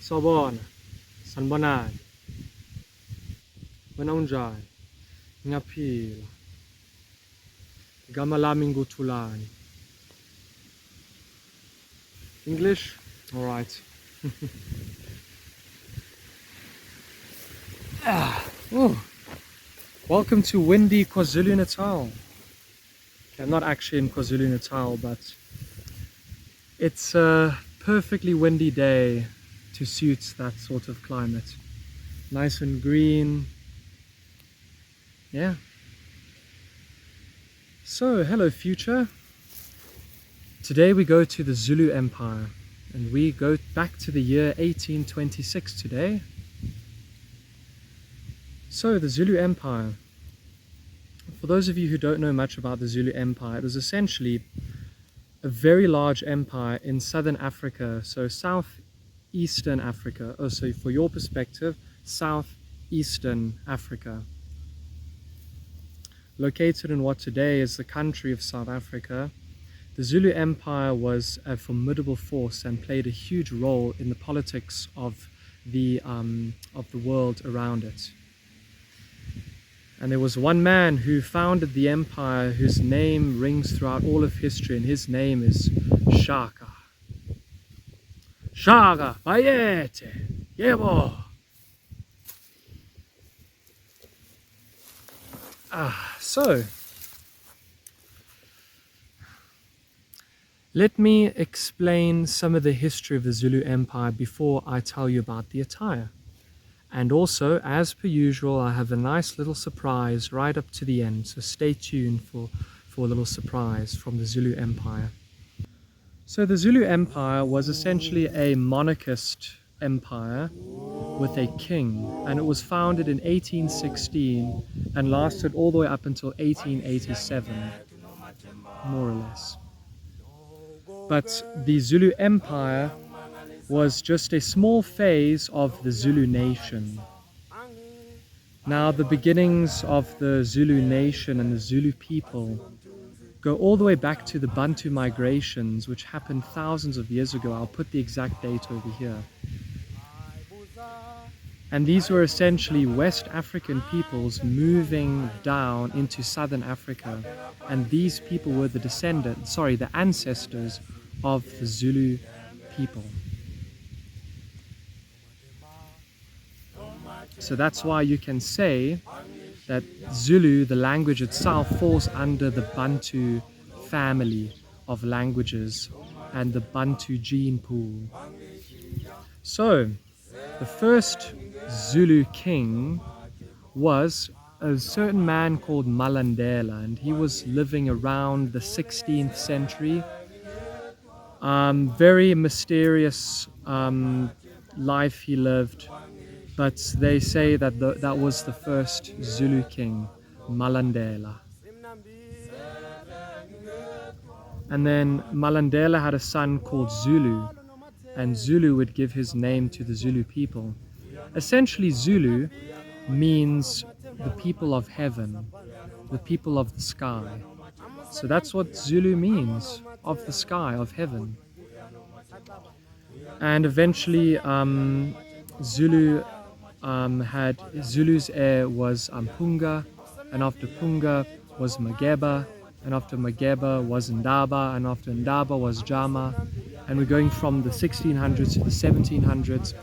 Sawubona, Sanibonani. Wena unjani? Ngiyaphila. Igama lami nguThulani. English? All right. Oh. Welcome to windy KwaZulu Natal. Okay, I'm not actually in KwaZulu Natal, but it's a perfectly windy day to suit that sort of climate. Nice and green. Yeah. So, hello future. Today we go to the Zulu Empire and we go back to the year 1826 today. So, the Zulu Empire. For those of you who don't know much about the Zulu Empire, it was essentially a very large empire in southern Africa, so southeastern Africa. Oh, so for your perspective, southeastern Africa. Located in what today is the country of South Africa, the Zulu Empire was a formidable force and played a huge role in the politics of the world around it. And there was one man who founded the empire whose name rings throughout all of history, and his name is Shaka. Shaka, bayete, yebo. So, let me explain some of the history of the Zulu Empire before I tell you about the attire. And also, as per usual, I have a nice little surprise right up to the end, so stay tuned for a little surprise from the Zulu Empire. So the Zulu Empire was essentially a monarchist empire with a king, and it was founded in 1816 and lasted all the way up until 1887, more or less. But the Zulu Empire was just a small phase of the Zulu nation. Now, the beginnings of the Zulu nation and the Zulu people go all the way back to the Bantu migrations, which happened thousands of years ago. I'll put the exact date over here. And these were essentially West African peoples moving down into Southern Africa. And these people were the ancestors of the Zulu people. So that's why you can say that Zulu, the language itself, falls under the Bantu family of languages and the Bantu gene pool. So, the first Zulu king was a certain man called Malandela, and he was living around the 16th century. Very mysterious life he lived. But they say that that was the first Zulu king, Malandela. And then Malandela had a son called Zulu, and Zulu would give his name to the Zulu people. Essentially, Zulu means the people of heaven, the people of the sky. So that's what Zulu means, of the sky, of heaven. And eventually, Zulu's heir was Punga, and after Punga was Mageba, and after Mageba was Ndaba, and after Ndaba was Jama, and we're going from the 1600s to the 1700s.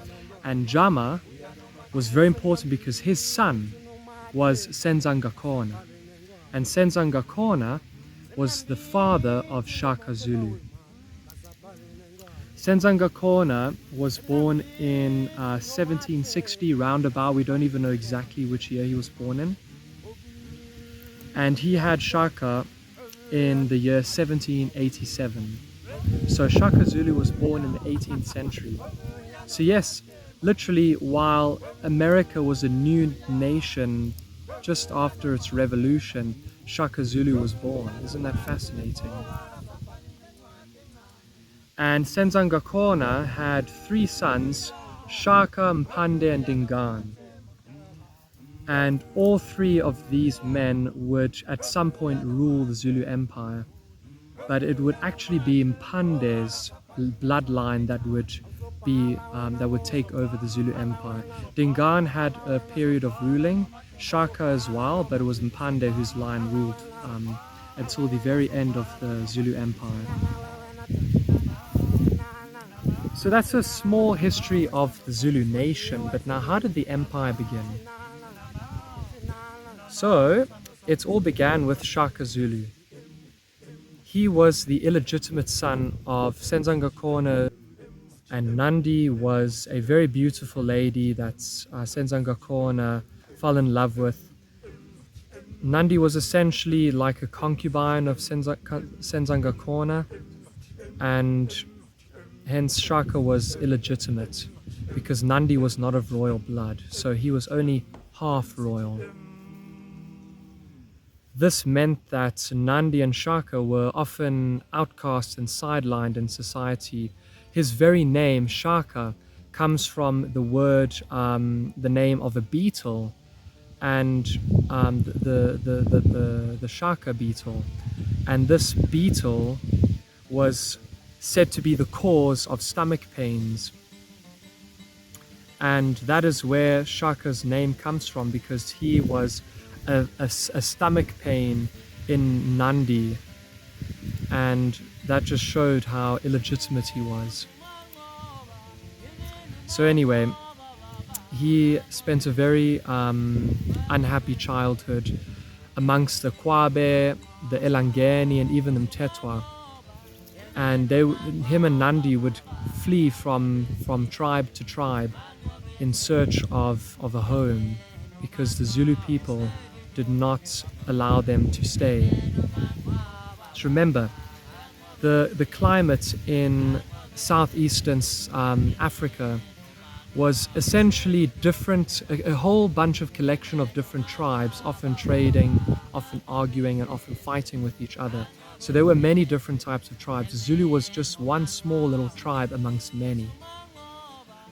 And Jama was very important because his son was Senzangakona, and Senzangakona was the father of Shaka Zulu. Senzangakona was born in 1760 roundabout. We don't even know exactly which year he was born in. And he had Shaka in the year 1787. So Shaka Zulu was born in the 18th century. So yes, literally while America was a new nation just after its revolution, Shaka Zulu was born. Isn't that fascinating? And Senzangakona had 3 sons, Shaka, Mpande, and Dingaan. And all 3 of these men would at some point rule the Zulu Empire. But it would actually be Mpande's bloodline that would take over the Zulu Empire. Dingaan had a period of ruling, Shaka as well, but it was Mpande whose line ruled until the very end of the Zulu Empire. So that's a small history of the Zulu nation, but now how did the empire begin? So it all began with Shaka Zulu. He was the illegitimate son of Senzangakona, and Nandi was a very beautiful lady that Senzangakona fell in love with. Nandi was essentially like a concubine of Senzangakona, and hence Shaka was illegitimate because Nandi was not of royal blood, so he was only half royal. This meant that Nandi and Shaka were often outcast and sidelined in society. His very name, Shaka, comes from the word, the name of a beetle, and the Shaka beetle. And this beetle was said to be the cause of stomach pains. And that is where Shaka's name comes from, because he was a stomach pain in Nandi, and that just showed how illegitimate he was. So anyway, he spent a very unhappy childhood amongst the Kwabe, the Elangeni, and even the Mtetwa. And him and Nandi would flee from tribe to tribe in search of a home, because the Zulu people did not allow them to stay. So remember, the climate in southeastern Africa was essentially different, a whole bunch of collection of different tribes, often trading, often arguing, and often fighting with each other. So there were many different types of tribes. Zulu was just one small little tribe amongst many.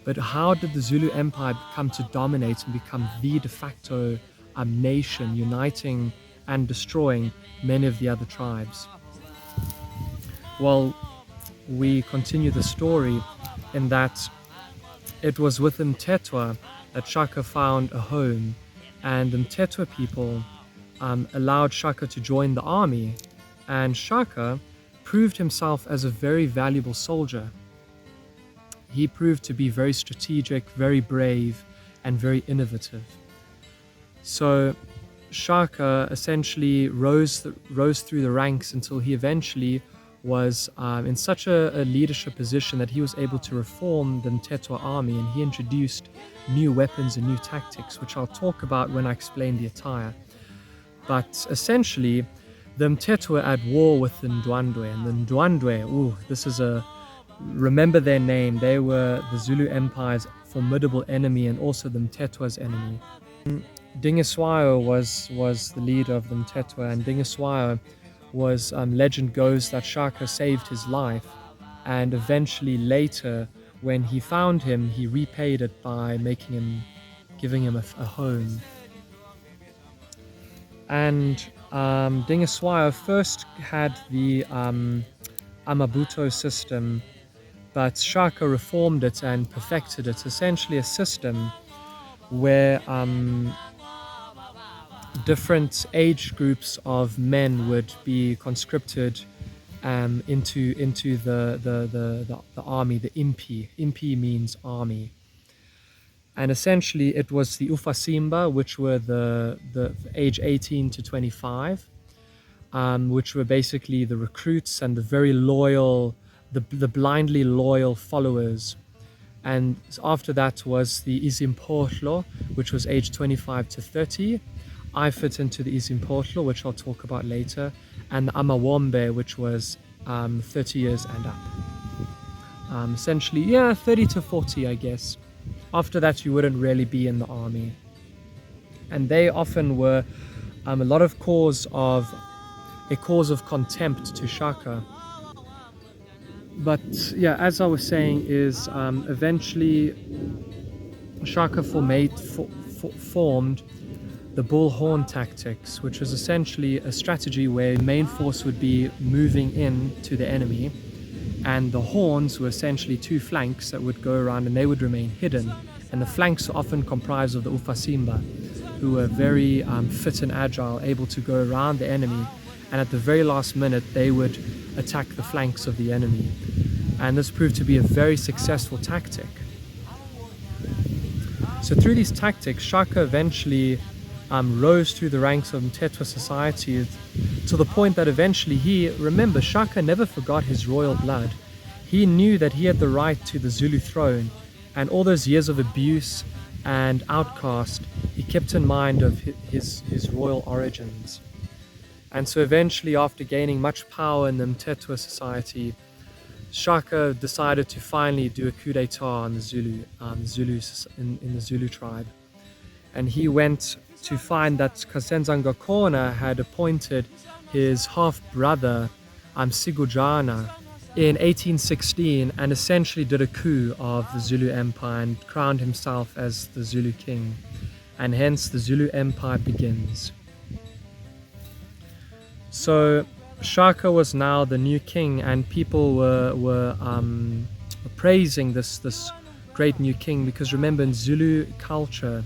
But how did the Zulu Empire come to dominate and become the de facto nation, uniting and destroying many of the other tribes? Well, we continue the story in that it was with the Mtetwa that Shaka found a home, and the Mtetwa people allowed Shaka to join the army, and Shaka proved himself as a very valuable soldier. He proved to be very strategic, very brave, and very innovative. So Shaka essentially rose through the ranks until he eventually was in such a leadership position that he was able to reform the Mtetwa army, and he introduced new weapons and new tactics, which I'll talk about when I explain the attire. But essentially, the Mtetwa were at war with the Ndwandwe, and the Ndwandwe, remember their name, they were the Zulu Empire's formidable enemy and also the Mtetwa's enemy. Dingiswayo was the leader of the Mtetwa, and Dingiswayo was, legend goes that Shaka saved his life, and eventually later when he found him, he repaid it by making him giving him a home. And Dingiswayo first had the Amabuto system, but Shaka reformed it and perfected it. Essentially a system where different age groups of men would be conscripted into the army, the impi. Impi means army. And essentially it was the Ufasimba, which were the age 18 to 25, which were basically the recruits and the very loyal, the blindly loyal followers. And after that was the Izimpohlo, which was age 25 to 30. I fit into the Izimpohlo, which I'll talk about later, and the Amawombe, which was 30 years and up. Essentially, yeah, 30 to 40, I guess. After that, you wouldn't really be in the army. And they often were a cause of contempt to Shaka. But yeah, as I was saying, is eventually Shaka formed the bullhorn tactics, which was essentially a strategy where the main force would be moving in to the enemy, and the horns were essentially two flanks that would go around and they would remain hidden. And the flanks are often comprised of the Ufasimba, who were very fit and agile, able to go around the enemy, and at the very last minute they would attack the flanks of the enemy. And this proved to be a very successful tactic. So through these tactics, Shaka eventually rose through the ranks of Mtetwa society to the point that eventually remember, Shaka never forgot his royal blood. He knew that he had the right to the Zulu throne, and all those years of abuse and outcast, he kept in mind of his royal origins. And so eventually, after gaining much power in the Mtetwa society, Shaka decided to finally do a coup d'etat on the Zulus in the Zulu tribe. And he went to find that Kasenzangakona had appointed his half-brother Sigujana in 1816 and essentially did a coup of the Zulu Empire and crowned himself as the Zulu king. And hence the Zulu Empire begins. So Shaka was now the new king, and people were praising this great new king, because remember, in Zulu culture,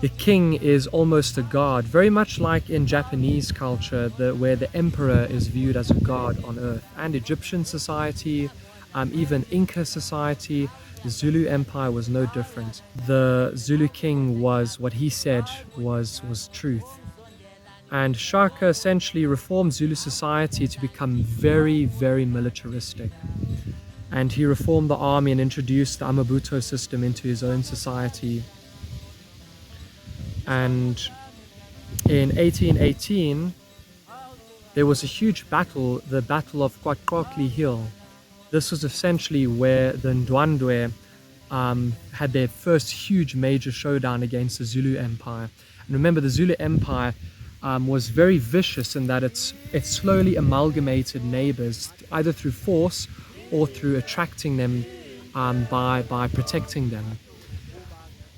the king is almost a god, very much like in Japanese culture, where the emperor is viewed as a god on earth. And Egyptian society, even Inca society, the Zulu Empire was no different. The Zulu king was what he said was truth. And Shaka essentially reformed Zulu society to become very, very militaristic. And he reformed the army and introduced the Amabuto system into his own society. And in 1818, there was a huge battle, the Battle of Kwaqokli Hill. This was essentially where the Ndwandwe had their first huge major showdown against the Zulu Empire. And remember, the Zulu Empire was very vicious in that it slowly amalgamated neighbors, either through force or through attracting them by protecting them.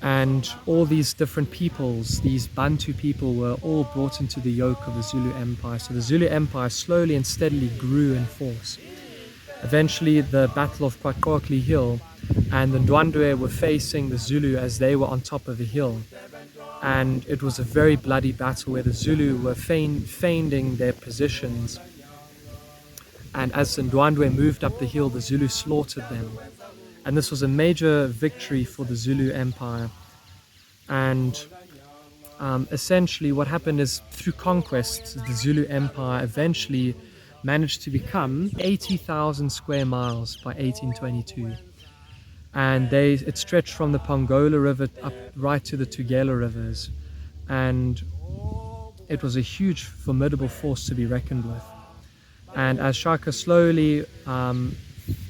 And all these different peoples, these Bantu people, were all brought into the yoke of the Zulu Empire. So the Zulu Empire slowly and steadily grew in force. Eventually, the Battle of Kwaqokli Hill, and the Ndwandwe were facing the Zulu as they were on top of the hill. And it was a very bloody battle where the Zulu were feigning their positions. And as the Ndwandwe moved up the hill, the Zulu slaughtered them. And this was a major victory for the Zulu Empire. And essentially what happened is, through conquests, the Zulu Empire eventually managed to become 80,000 square miles by 1822. And it stretched from the Pongola River up right to the Tugela rivers. And it was a huge, formidable force to be reckoned with. And as Shaka slowly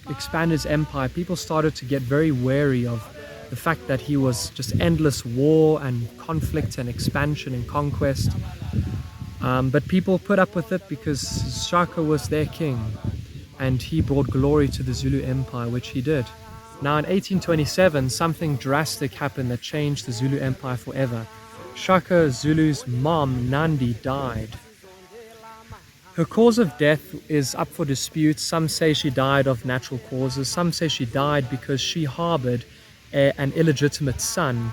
expanded his empire, people started to get very wary of the fact that he was just endless war and conflict and expansion and conquest. But people put up with it because Shaka was their king, and he brought glory to the Zulu Empire, which he did. Now in 1827, something drastic happened that changed the Zulu Empire forever. Shaka Zulu's mom, Nandi, died. Her cause of death is up for dispute. Some say she died of natural causes. Some say she died because she harbored an illegitimate son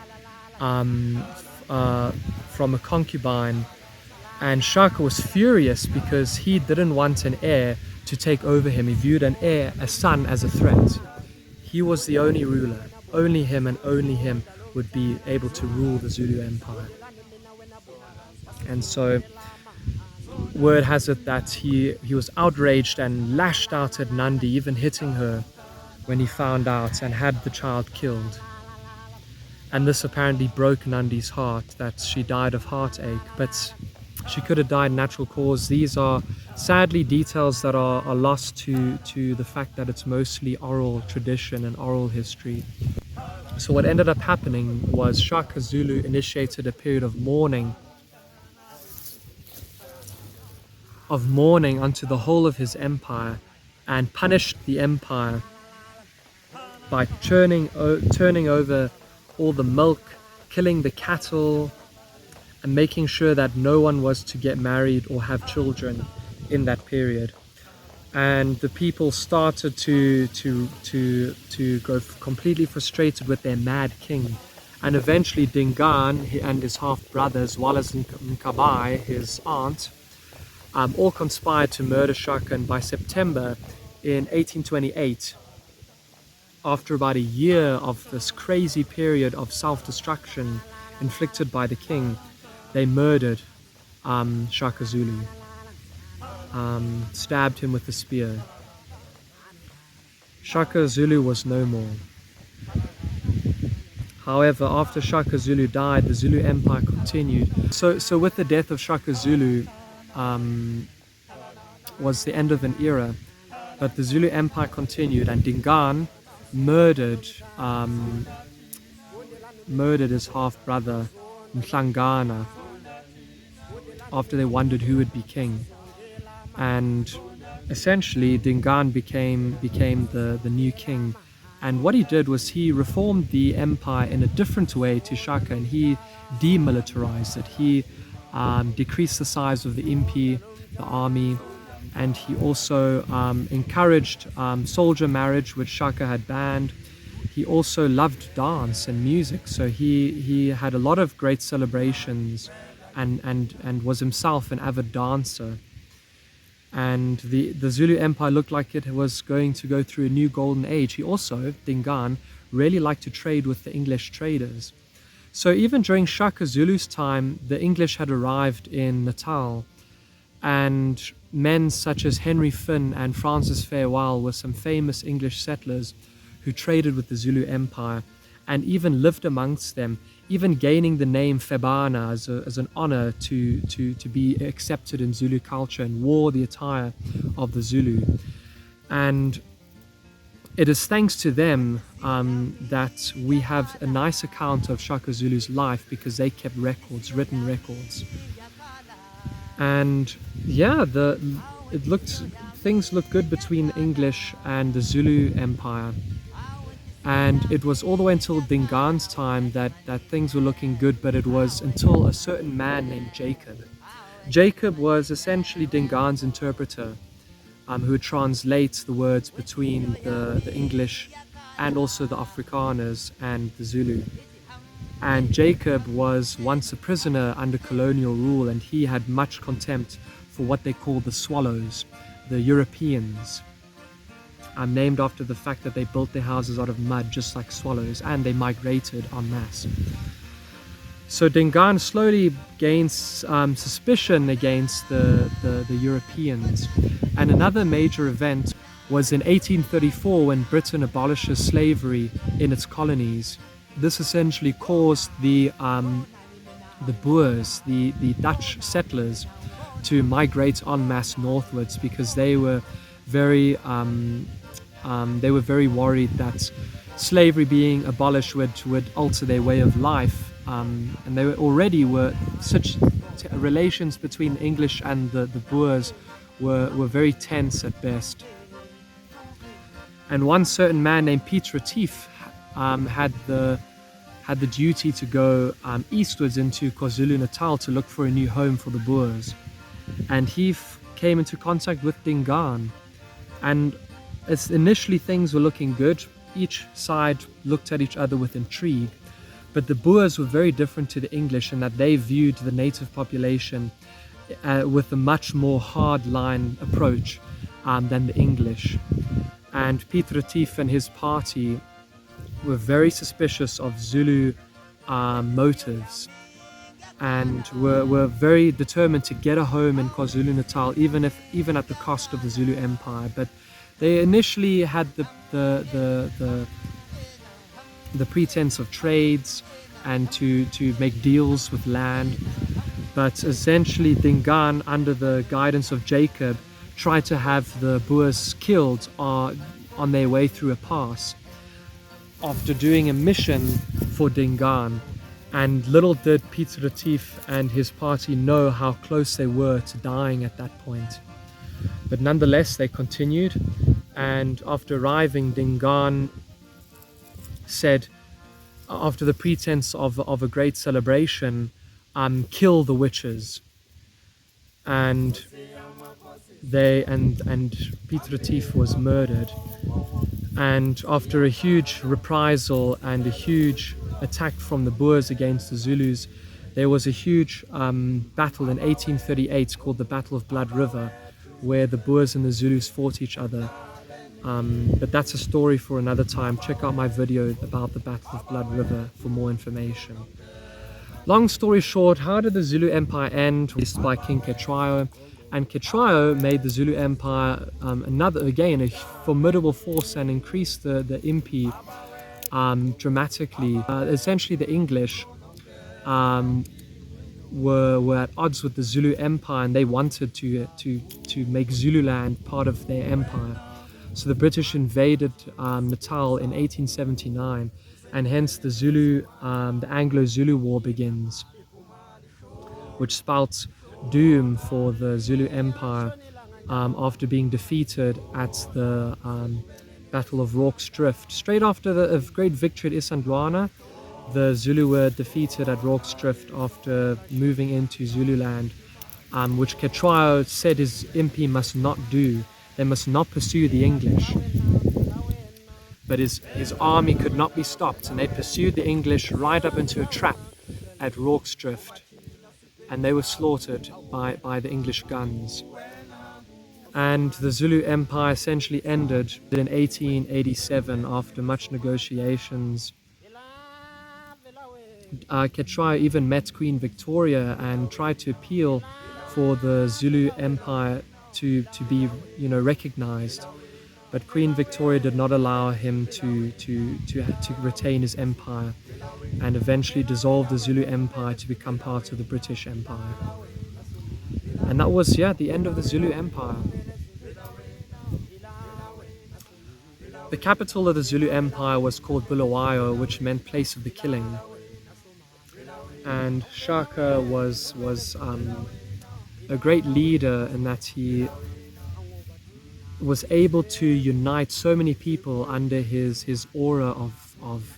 from a concubine. And Shaka was furious because he didn't want an heir to take over him. He viewed a son, as a threat. He was the only ruler. Only him and only him would be able to rule the Zulu Empire. And so word has it that he was outraged and lashed out at Nandi, even hitting her when he found out, and had the child killed. And this apparently broke Nandi's heart, that she died of heartache, but she could have died natural cause. These are sadly details that are lost to the fact that it's mostly oral tradition and oral history. So what ended up happening was Shaka Zulu initiated a period of mourning unto the whole of his empire, and punished the empire by turning over all the milk, killing the cattle, and making sure that no one was to get married or have children in that period. And the people started to go completely frustrated with their mad king. And eventually Dingaan and his half brother, as well as Mkabai, his aunt, all conspired to murder Shaka. And by September in 1828, after about a year of this crazy period of self-destruction inflicted by the king, they murdered Shaka Zulu, stabbed him with a spear. Shaka Zulu was no more. However, after Shaka Zulu died, the Zulu Empire continued. So with the death of Shaka Zulu was the end of an era, but the Zulu Empire continued, and Dingaan murdered his half-brother Mhlangana after they wondered who would be king. And essentially Dingaan became the new king. And what he did was he reformed the empire in a different way to Shaka, and he demilitarized it. He decreased the size of the impi, the army, and he also encouraged soldier marriage, which Shaka had banned. He also loved dance and music, so he had a lot of great celebrations, and was himself an avid dancer. And the Zulu Empire looked like it was going to go through a new golden age. He also, Dingaan, really liked to trade with the English traders. So even during Shaka Zulu's time, the English had arrived in Natal, and men such as Henry Finn and Francis Farewell were some famous English settlers who traded with the Zulu Empire and even lived amongst them, even gaining the name Febana as an honor to be accepted in Zulu culture, and wore the attire of the Zulu. And it is thanks to them that we have a nice account of Shaka Zulu's life, because they kept records, written records. And yeah, things looked good between English and the Zulu Empire. And it was all the way until Dingaan's time that things were looking good, but it was until a certain man named Jacob. Jacob was essentially Dingaan's interpreter, who would translate the words between the English and also the Afrikaners and the Zulu. And Jacob was once a prisoner under colonial rule, and he had much contempt for what they called the Swallows, the Europeans. Named after the fact that they built their houses out of mud just like swallows, and they migrated en masse. So Dingaan slowly gains suspicion against the Europeans. And another major event was in 1834, when Britain abolishes slavery in its colonies. This essentially caused the Boers, the Dutch settlers, to migrate en masse northwards, because they were very worried that slavery being abolished would alter their way of life, and they were such relations between English and the Boers were very tense at best. And one certain man named Peter Retief had the duty to go eastwards into KwaZulu-Natal to look for a new home for the Boers. And he came into contact with Dingaan. And initially things were looking good. Each side looked at each other with intrigue. But the Boers were very different to the English in that they viewed the native population with a much more hard-line approach than the English. And Peter Retief and his party were very suspicious of Zulu motives and were very determined to get a home in KwaZulu-Natal, even at the cost of the Zulu Empire. But they initially had the pretense of trades and to make deals with land. But essentially Dingaan, under the guidance of Jacob, tried to have the Boers killed on their way through a pass after doing a mission for Dingaan. And little did Peter Retief and his party know how close they were to dying at that point. But nonetheless, they continued, and after arriving, Dingaan said, after the pretense of a great celebration, kill the witches. And Peter Retief was murdered. And after a huge reprisal and a huge attack from the Boers against the Zulus, there was a huge battle in 1838 called the Battle of Blood River, where the Boers and the Zulus fought each other. But that's a story for another time. Check out my video about the Battle of Blood River for more information. Long story short, how did the Zulu Empire end? This by King Cetshwayo. And Cetshwayo made the Zulu Empire a formidable force and increased the impi dramatically. Essentially, the English were at odds with the Zulu Empire, and they wanted to make Zululand part of their empire. So the British invaded Natal in 1879, and hence the Anglo-Zulu War begins, which spouts doom for the Zulu Empire after being defeated at the Battle of Rorke's Drift. Straight after a great victory at Isandlwana, the Zulu were defeated at Rorke's Drift after moving into Zululand, which Cetshwayo said his impi must not do. They must not pursue the English. But his army could not be stopped, and they pursued the English right up into a trap at Rorke's Drift. And they were slaughtered by the English guns. And the Zulu Empire essentially ended in 1887 after much negotiations. Cetshwayo even met Queen Victoria and tried to appeal for the Zulu Empire to be recognized. But Queen Victoria did not allow him to retain his empire, and eventually dissolved the Zulu Empire to become part of the British Empire. And that was, the end of the Zulu Empire. The capital of the Zulu Empire was called Bulawayo, which meant place of the killing. And Shaka was a great leader in that he was able to unite so many people under his aura of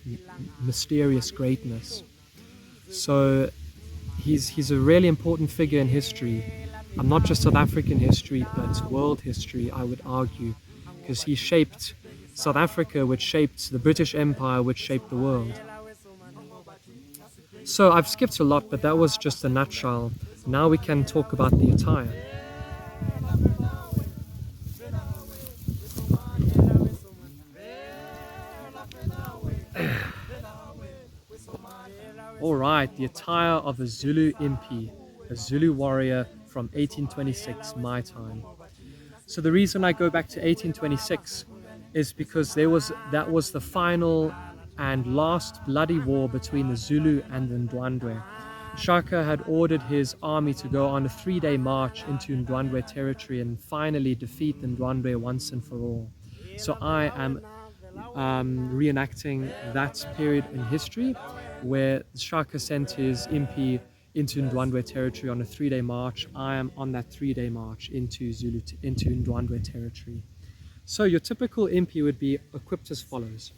mysterious greatness. So he's a really important figure in history, not just South African history, but world history, I would argue, because he shaped South Africa, which shaped the British Empire, which shaped the world. So I've skipped a lot, but that was just a nutshell. Now we can talk about the attire. Alright, the attire of a Zulu impi, a Zulu warrior from 1826, my time. So the reason I go back to 1826 is because that was the final and last bloody war between the Zulu and the Ndwandwe. Shaka had ordered his army to go on a 3-day march into Ndwandwe territory and finally defeat the Ndwandwe once and for all. So I am reenacting that period in history where Shaka sent his impi into Ndwandwe territory on a 3-day march. I am on that 3-day march into Ndwandwe territory. So your typical impi would be equipped as follows.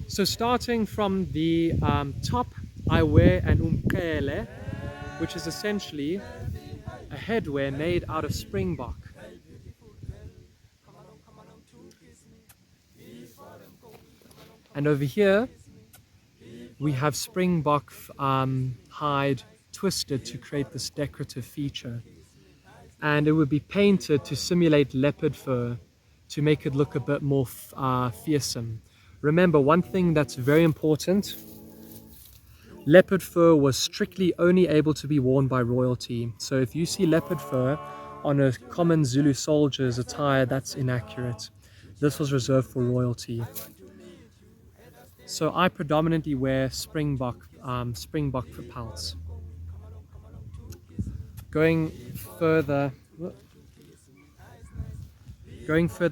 So starting from the top, I wear an umqhele, which is essentially a headwear made out of springbok. And over here, we have springbok hide twisted to create this decorative feature. And it would be painted to simulate leopard fur to make it look a bit more fearsome. Remember, one thing that's very important, leopard fur was strictly only able to be worn by royalty. So if you see leopard fur on a common Zulu soldier's attire, that's inaccurate. This was reserved for royalty. So I predominantly wear springbok pelts. Going further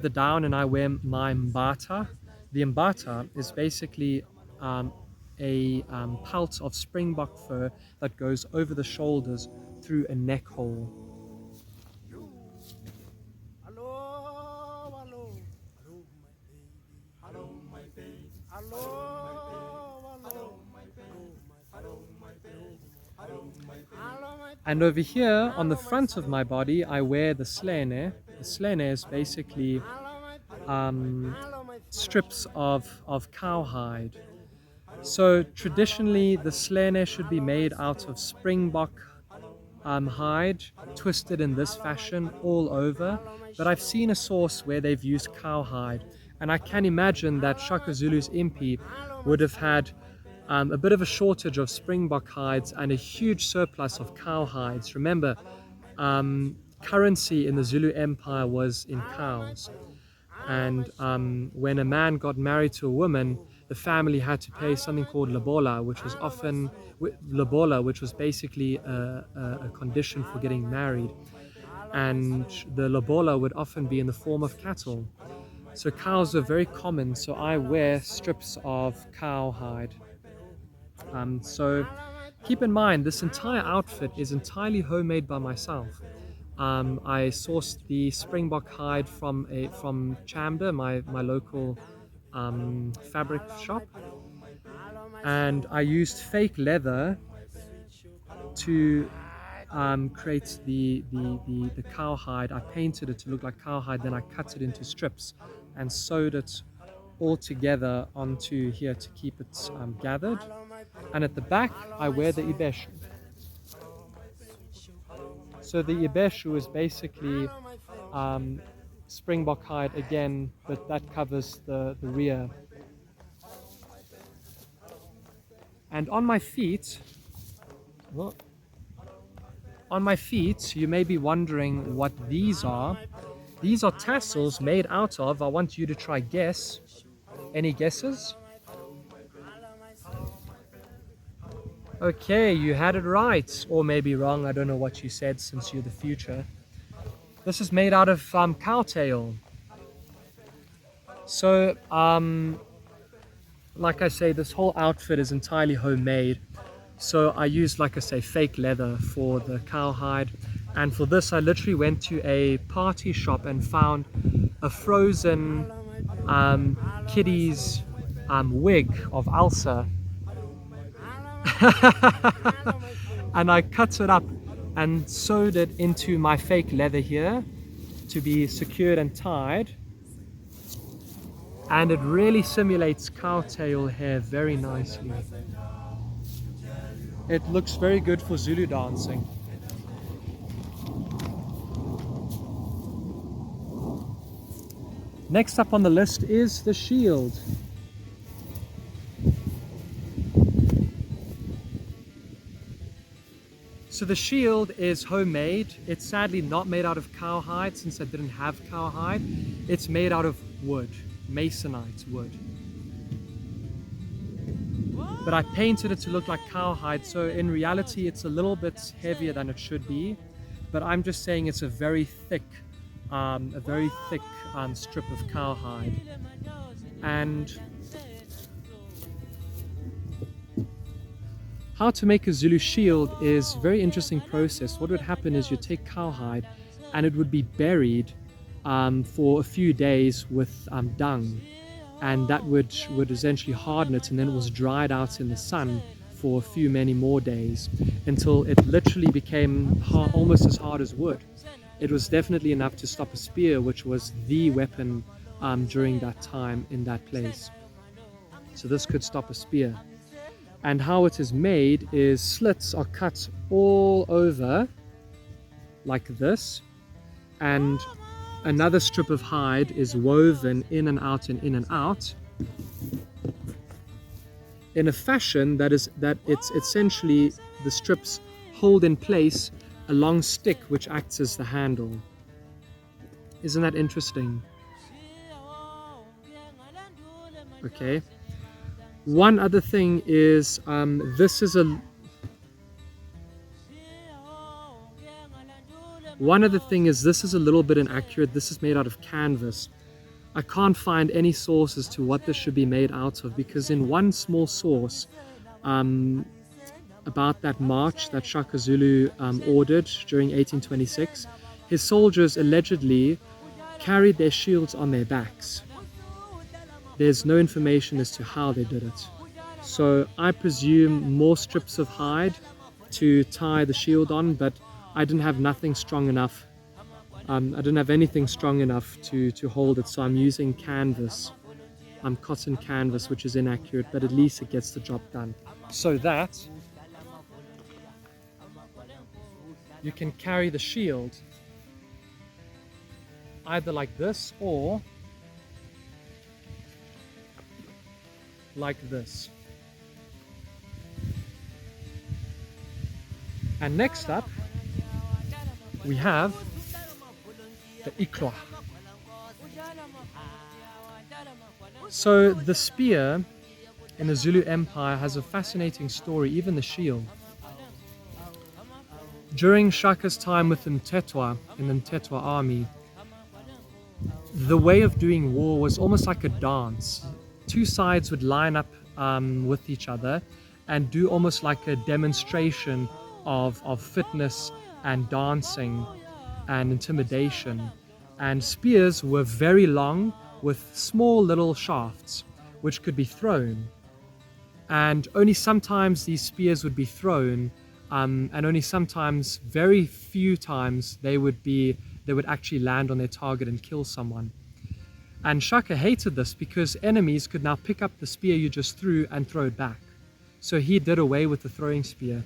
down, and I wear my mbata. The mbata is basically a pelt of springbok fur that goes over the shoulders through a neck hole. And over here on the front of my body, I wear the slene. The slene is basically strips of cowhide. So traditionally, the slene should be made out of springbok hide, twisted in this fashion all over. But I've seen a source where they've used cowhide, and I can imagine that Shaka Zulu's impi would have had a bit of a shortage of springbok hides and a huge surplus of cow hides. Remember, currency in the Zulu Empire was in cows. And when a man got married to a woman, the family had to pay something called lobola, which was basically a condition for getting married. And the lobola would often be in the form of cattle. So cows are very common, so I wear strips of cow hide. So keep in mind, this entire outfit is entirely homemade by myself. I sourced the springbok hide from Chamder, my local fabric shop, and I used fake leather to create the cowhide. I painted it to look like cowhide, then I cut it into strips and sewed it all together onto here to keep it gathered. And at the back, I wear the ibeshu. So the ibeshu is basically springbok hide again, but that covers the rear. And on my feet, you may be wondering what these are. These are tassels made out of, I want you to try guess. Any guesses? Okay, you had it right, or maybe wrong. I don't know what you said since you're the future. This is made out of cowtail. So, like I say, this whole outfit is entirely homemade. So I used, like I say, fake leather for the cowhide. And for this, I literally went to a party shop and found a frozen kiddie's wig of Elsa. And I cut it up and sewed it into my fake leather here to be secured and tied. And it really simulates cowtail hair very nicely. It looks very good for Zulu dancing. Next up on the list is the shield. So the shield is homemade. It's sadly not made out of cowhide since I didn't have cowhide. It's made out of wood, masonite wood. But I painted it to look like cowhide, so in reality it's a little bit heavier than it should be. But I'm just saying it's a very thick strip of cowhide. And How to make a Zulu shield is a very interesting process. What would happen is you take cowhide and it would be buried for a few days with dung, and that would essentially harden it, and then it was dried out in the sun for many more days until it literally became almost as hard as wood. It was definitely enough to stop a spear, which was the weapon during that time in that place. So this could stop a spear. And how it is made is slits are cut all over like this, and another strip of hide is woven in and out and in and out in a fashion that it's essentially the strips hold in place a long stick which acts as the handle. Isn't that interesting? Okay. One other thing is this is a little bit inaccurate. This is made out of canvas. I can't find any source as to what this should be made out of, because in one small source about that march that Shaka Zulu ordered during 1826, his soldiers allegedly carried their shields on their backs. There's no information as to how they did it. So I presume more strips of hide to tie the shield on, but I didn't have nothing strong enough. I didn't have anything strong enough to hold it, so I'm using canvas. Cotton canvas, which is inaccurate, but at least it gets the job done. So that you can carry the shield either like this or like this. And next up we have the ikwa. So the spear in the Zulu Empire has a fascinating story, even the shield. During Shaka's time with Mtetwa in the Mtetwa army, the way of doing war was almost like a dance. Two sides would line up with each other and do almost like a demonstration of fitness and dancing and intimidation. And spears were very long with small little shafts which could be thrown. And only sometimes these spears would be thrown, and only sometimes, very few times, they would actually land on their target and kill someone. And Shaka hated this because enemies could now pick up the spear you just threw and throw it back. So he did away with the throwing spear.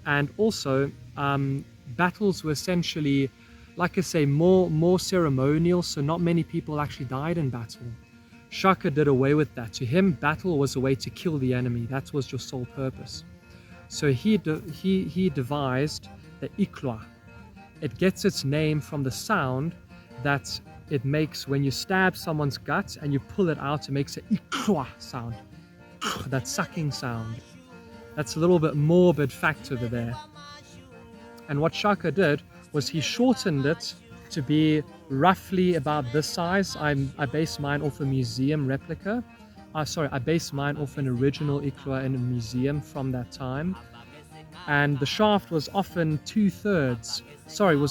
And also, battles were essentially, like I say, more ceremonial, so not many people actually died in battle. Shaka did away with that. To him, battle was a way to kill the enemy. That was your sole purpose. So he devised the ikwa. It gets its name from the sound that it makes when you stab someone's gut and you pull it out. It makes an ikwa sound, that sucking sound. That's a little bit morbid fact over there. And what Shaka did was he shortened it to be roughly about this size. I based mine off a museum replica. I based mine off an original ikwa in a museum from that time. And the shaft was often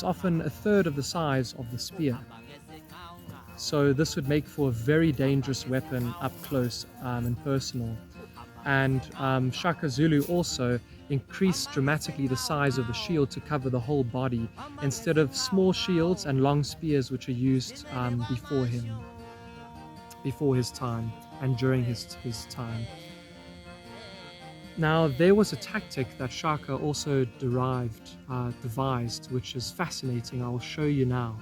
often a third of the size of the spear. So this would make for a very dangerous weapon up close and personal. And Shaka Zulu also increased dramatically the size of the shield to cover the whole body, instead of small shields and long spears which are used before his time and during his time. Now there was a tactic that Shaka also devised, which is fascinating. I will show you now.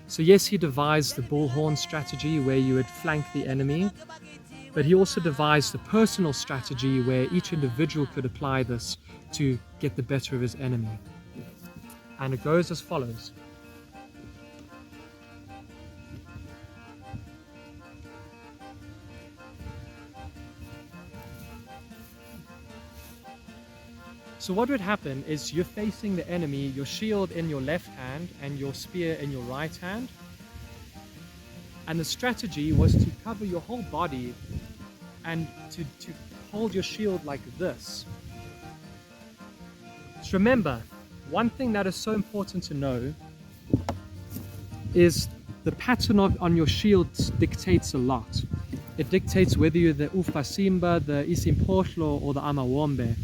So yes, he devised the bullhorn strategy where you would flank the enemy, but he also devised the personal strategy where each individual could apply this to get the better of his enemy. And it goes as follows. So what would happen is you're facing the enemy, your shield in your left hand and your spear in your right hand. And the strategy was to cover your whole body and to hold your shield like this. So remember, one thing that is so important to know is the pattern on your shield dictates a lot. It dictates whether you're the ufasimba, the isimpohlo, or the amawombe.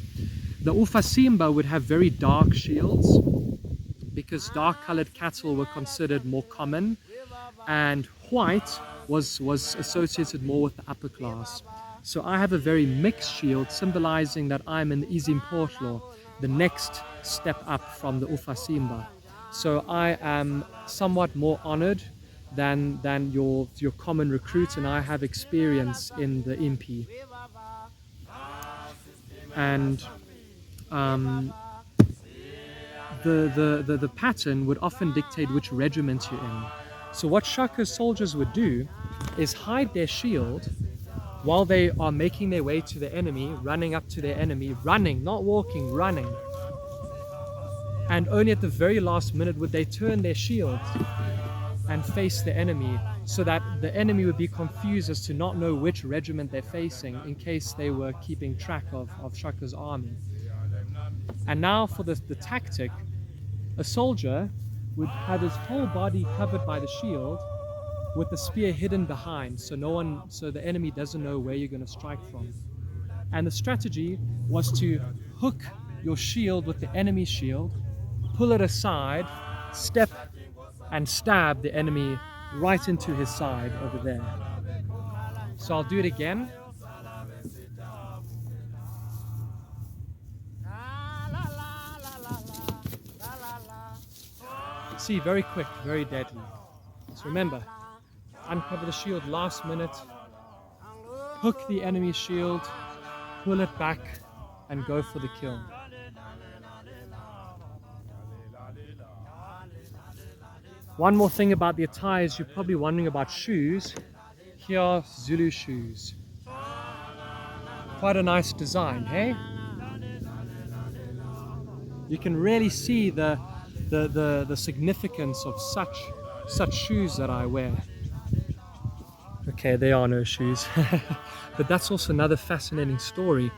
The ufasimba would have very dark shields because dark colored cattle were considered more common, and white was associated more with the upper class. So I have a very mixed shield, symbolizing that I'm in the isimpohlo, the next step up from the ufasimba. So I am somewhat more honored than your common recruit, and I have experience in the impi. And the pattern would often dictate which regiment you're in. So what Shaka's soldiers would do is hide their shield while they are making their way to the enemy, running up to their enemy, running, not walking, running. And only at the very last minute would they turn their shield and face the enemy, so that the enemy would be confused as to not know which regiment they're facing in case they were keeping track of Shaka's army. And now for the tactic, a soldier would have his whole body covered by the shield with the spear hidden behind, so the enemy doesn't know where you're going to strike from. And the strategy was to hook your shield with the enemy's shield, pull it aside, step and stab the enemy right into his side over there. So I'll do it again. See, very quick, very deadly. So remember, uncover the shield last minute, hook the enemy's shield, pull it back, and go for the kill. One more thing about the attire is you're probably wondering about shoes. Here are Zulu shoes. Quite a nice design, hey? You can really see the significance of such shoes that I wear. Okay, there are no shoes. But that's also another fascinating story,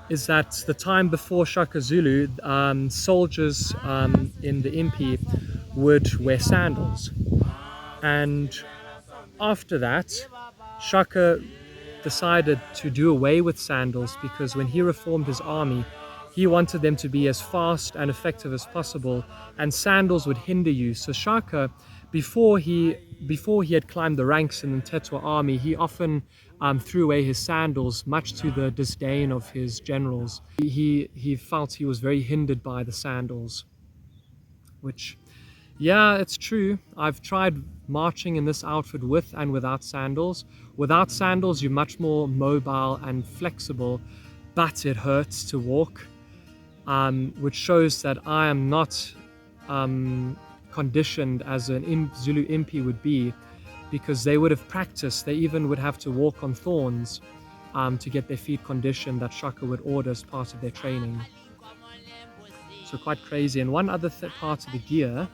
is that the time before Shaka Zulu, soldiers in the impi would wear sandals. And after that, Shaka decided to do away with sandals, because when he reformed his army, he wanted them to be as fast and effective as possible, and sandals would hinder you. So Shaka, before he had climbed the ranks in the Tetwa army, he often threw away his sandals, much to the disdain of his generals. He felt he was very hindered by the sandals, which, yeah, it's true. I've tried marching in this outfit with and without sandals. Without sandals, you're much more mobile and flexible, but it hurts to walk, which shows that I am not conditioned as an Zulu impi would be, because they would have practiced. They even would have to walk on thorns to get their feet conditioned, that Shaka would order as part of their training. So quite crazy. And one other part of the gear,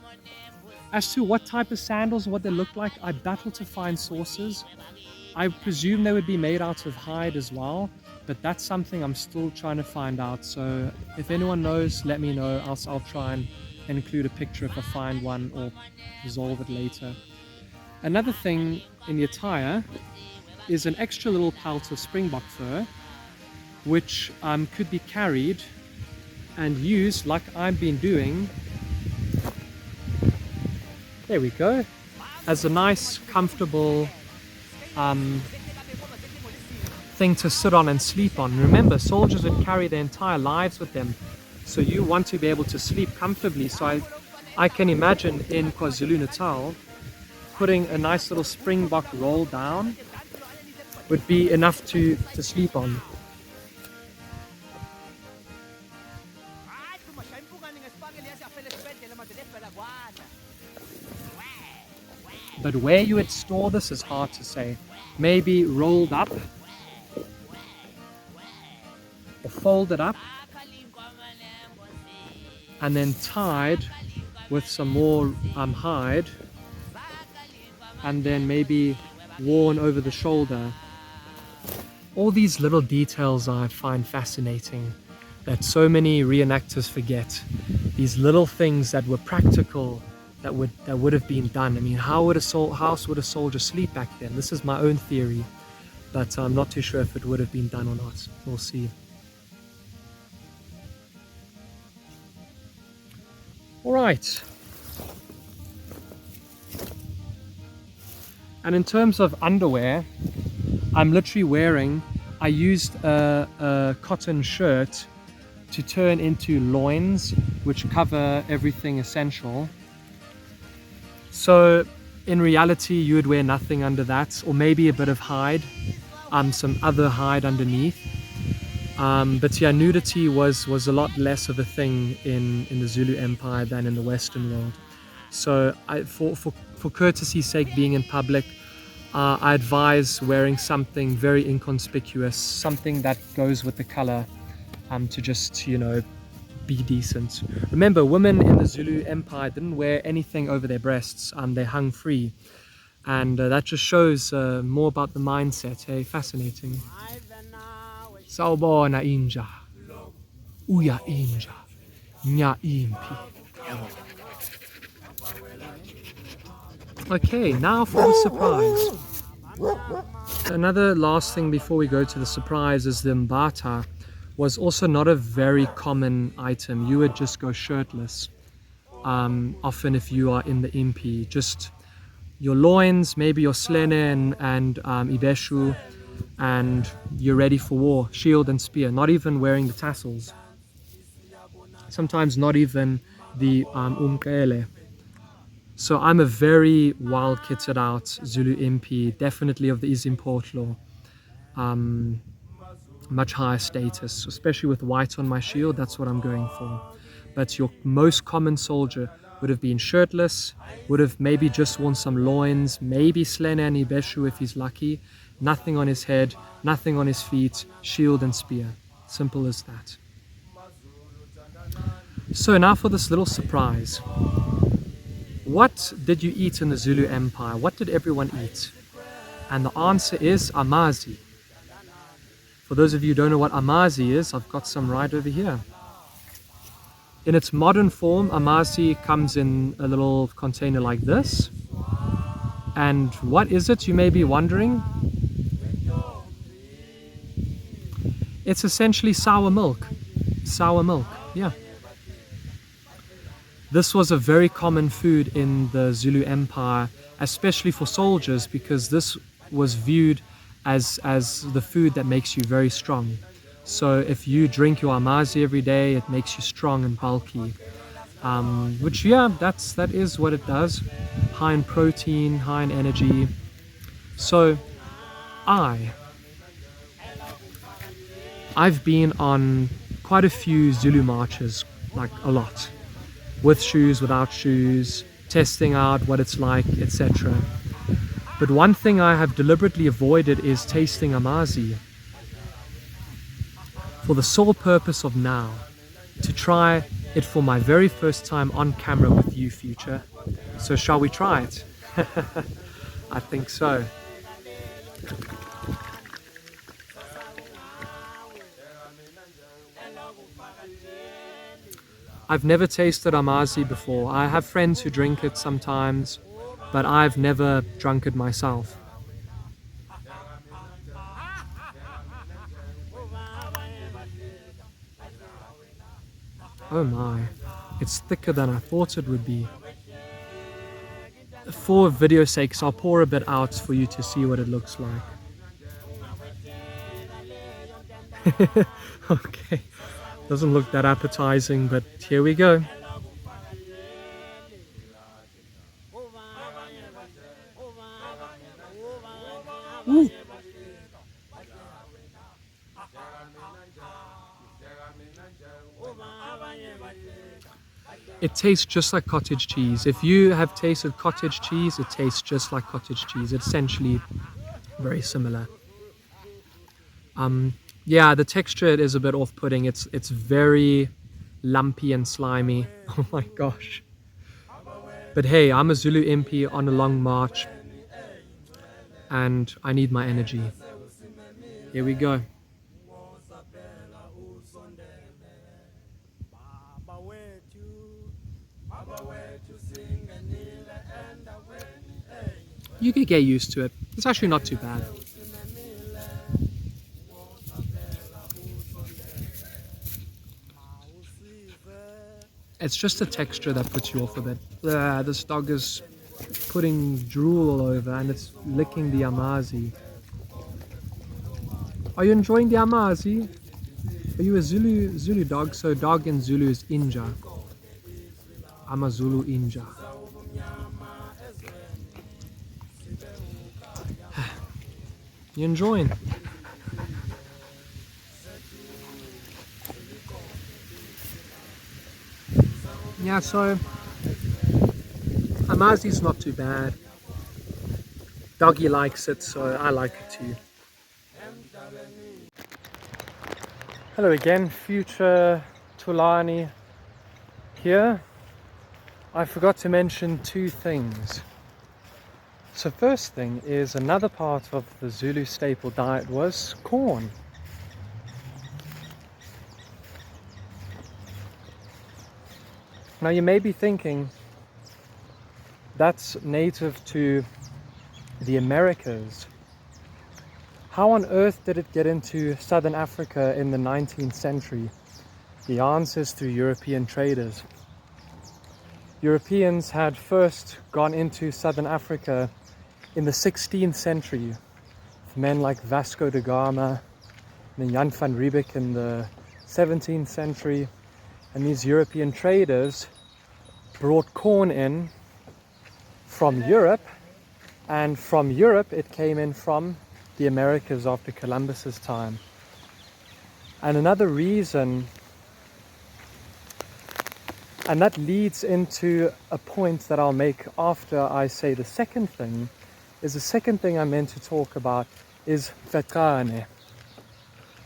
as to what type of sandals, what they look like, I battle to find sources. I presume they would be made out of hide as well, but that's something I'm still trying to find out. So if anyone knows, let me know. I'll try and include a picture if I find one, or resolve it later. Another thing in the attire is an extra little pelt of springbok fur, which could be carried and used like I've been doing. There we go, as a nice, comfortable thing to sit on and sleep on. Remember, soldiers would carry their entire lives with them, so you want to be able to sleep comfortably. So I can imagine in KwaZulu-Natal, putting a nice little springbok roll down would be enough to sleep on. But where you would store this is hard to say. Maybe rolled up or folded up and then tied with some more hide, and then maybe worn over the shoulder. All these little details I find fascinating. that so many reenactors forget. These little things that were practical, that would have been done. I mean, how would a soldier sleep back then? This is my own theory, but I'm not too sure if it would have been done or not. We'll see. All right. And in terms of underwear, I'm literally wearing, I used a cotton shirt to turn into loins, which cover everything essential. So in reality, you would wear nothing under that, or maybe a bit of hide, some other hide underneath. But yeah, nudity was a lot less of a thing in the Zulu Empire than in the Western world. So for courtesy's sake, being in public, I advise wearing something very inconspicuous, something that goes with the color, to just, you know, be decent. Remember, women in the Zulu Empire didn't wear anything over their breasts. They hung free. And that just shows more about the mindset. Hey, fascinating. Sawubona inja. Uya inja. Nya impi. Okay, now for the surprise. Another last thing before we go to the surprise is the mbata was also not a very common item. You would just go shirtless. Often if you are in the impi, just your loins, maybe your slene and ibeshu, and you're ready for war, shield and spear, not even wearing the tassels. Sometimes not even the umqhele. So I'm a very well kitted out Zulu impi, definitely of the Izimpotlo. Much higher status, especially with white on my shield. That's what I'm going for. But your most common soldier would have been shirtless, would have maybe just worn some loins, maybe slene and ibeshu if he's lucky, nothing on his head, nothing on his feet, shield and spear. Simple as that. So now for this little surprise. What did you eat in the Zulu Empire? What did everyone eat? And the answer is amazi. For those of you who don't know what amazi is, I've got some right over here. In its modern form, amazi comes in a little container like this. And what is it, you may be wondering? It's essentially sour milk. Sour milk, yeah. This was a very common food in the Zulu Empire, especially for soldiers, because this was viewed as the food that makes you very strong. So if you drink your amazi every day, it makes you strong and bulky. Which, yeah, that is what it does. High in protein, high in energy. So I've been on quite a few Zulu marches, like a lot. With shoes, without shoes, testing out what it's like, etc. But one thing I have deliberately avoided is tasting amazi, for the sole purpose of now, to try it for my very first time on camera with you, future. So shall we try it? I think so. I've never tasted amazi before. I have friends who drink it sometimes, but I've never drunk it myself. Oh my, it's thicker than I thought it would be. For video sakes, I'll pour a bit out for you to see what it looks like. Okay. Doesn't look that appetizing, but here we go. Ooh. It tastes just like cottage cheese. If you have tasted cottage cheese, it tastes just like cottage cheese. It's essentially very similar. Yeah, the texture is a bit off-putting. It's very lumpy and slimy. Oh my gosh. But hey, I'm a Zulu MP on a long march, and I need my energy. Here we go. You could get used to it. It's actually not too bad. It's just the texture that puts you off a bit. This dog is putting drool all over and it's licking the amazi. Are you enjoying the amazi? Are you a Zulu dog? So dog in Zulu is inja. I'm a Zulu inja. You enjoying? Yeah, so amazi's not too bad. Doggy likes it, so I like it too. Hello again, future Tulani here. I forgot to mention two things. So first thing is another part of the Zulu staple diet was corn. Now you may be thinking that's native to the Americas. How on earth did it get into southern Africa in the 19th century? The answer is through European traders. Europeans had first gone into southern Africa in the 16th century. Men like Vasco da Gama and Jan van Riebeeck in the 17th century. And these European traders brought corn in from Europe, and from Europe it came in from the Americas after Columbus's time. And another reason, and that leads into a point that I'll make after I say the second thing, is the second thing I meant to talk about is Mfecane.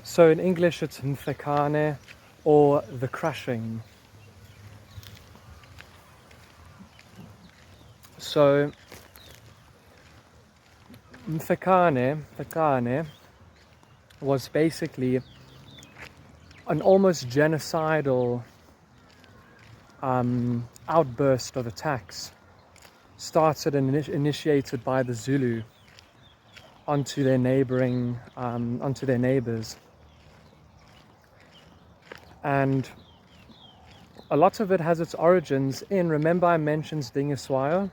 So in English it's Mfecane, or the crushing. So Mfecane was basically an almost genocidal outburst of attacks, started and initiated by the Zulu onto their neighbors. And a lot of it has its origins in, remember I mentioned Dingiswayo?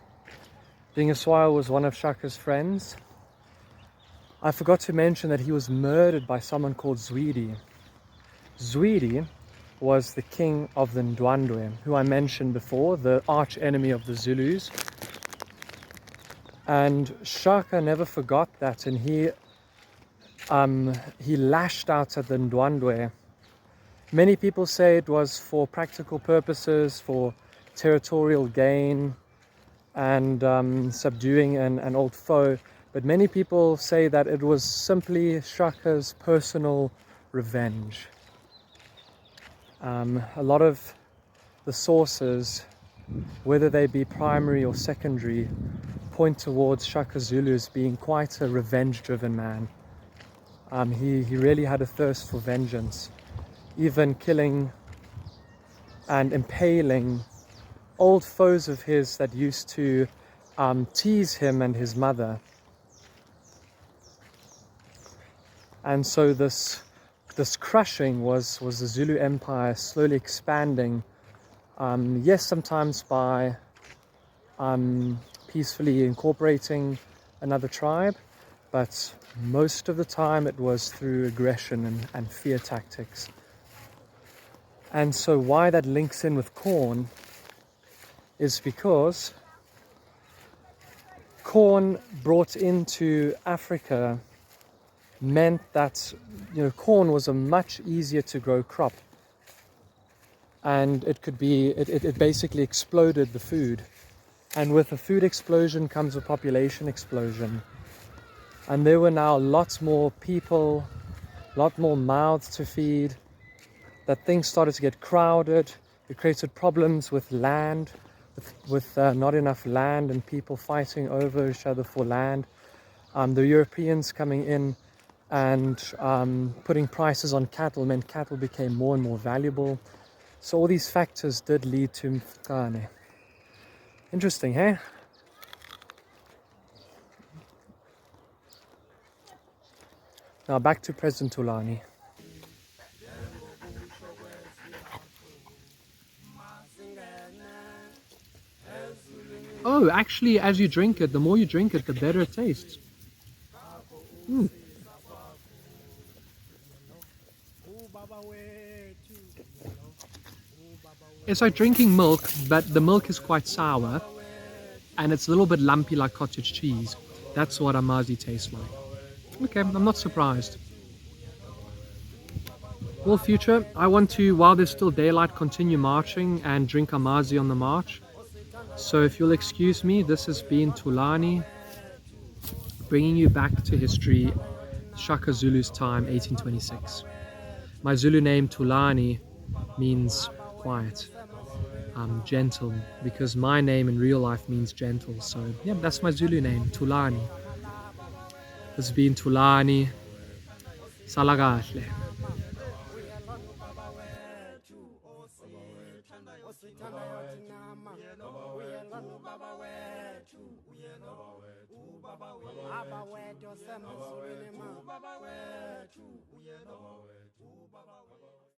Dingiswayo was one of Shaka's friends. I forgot to mention that he was murdered by someone called Zwidi. Zwidi was the king of the Ndwandwe, who I mentioned before, the arch enemy of the Zulus. And Shaka never forgot that, and he lashed out at the Ndwandwe. Many people say it was for practical purposes, for territorial gain and subduing an old foe. But many people say that it was simply Shaka's personal revenge. A lot of the sources, whether they be primary or secondary, point towards Shaka Zulu as being quite a revenge-driven man. He really had a thirst for vengeance, even killing and impaling old foes of his that used to tease him and his mother. And so this crushing was the Zulu Empire slowly expanding, yes, sometimes by peacefully incorporating another tribe, but most of the time it was through aggression and fear tactics. And so why that links in with corn is because corn brought into Africa meant that, you know, corn was a much easier to grow crop, and it basically exploded the food. And with a food explosion comes a population explosion, and there were now lots more people, lot more mouths to feed, that things started to get crowded. It created problems with land, with not enough land and people fighting over each other for land. The Europeans coming in and putting prices on cattle meant cattle became more and more valuable. So all these factors did lead to Mfecane. Interesting, hey? Now back to President Tulani. Oh, actually, as you drink it, the more you drink it, the better it tastes. It's like drinking milk, but the milk is quite sour, and it's a little bit lumpy like cottage cheese. That's what Amazi tastes like. Okay, I'm not surprised. Well, future, I want to, while there's still daylight, continue marching and drink Amazi on the march. So if you'll excuse me, this has been Tulani, bringing you back to history, Shaka Zulu's time, 1826. My Zulu name, Tulani, means quiet, gentle, because my name in real life means gentle. So yeah, that's my Zulu name, Tulani. This has been Tulani, Salagahle. Baba wetu sema Zulu ni mama wetu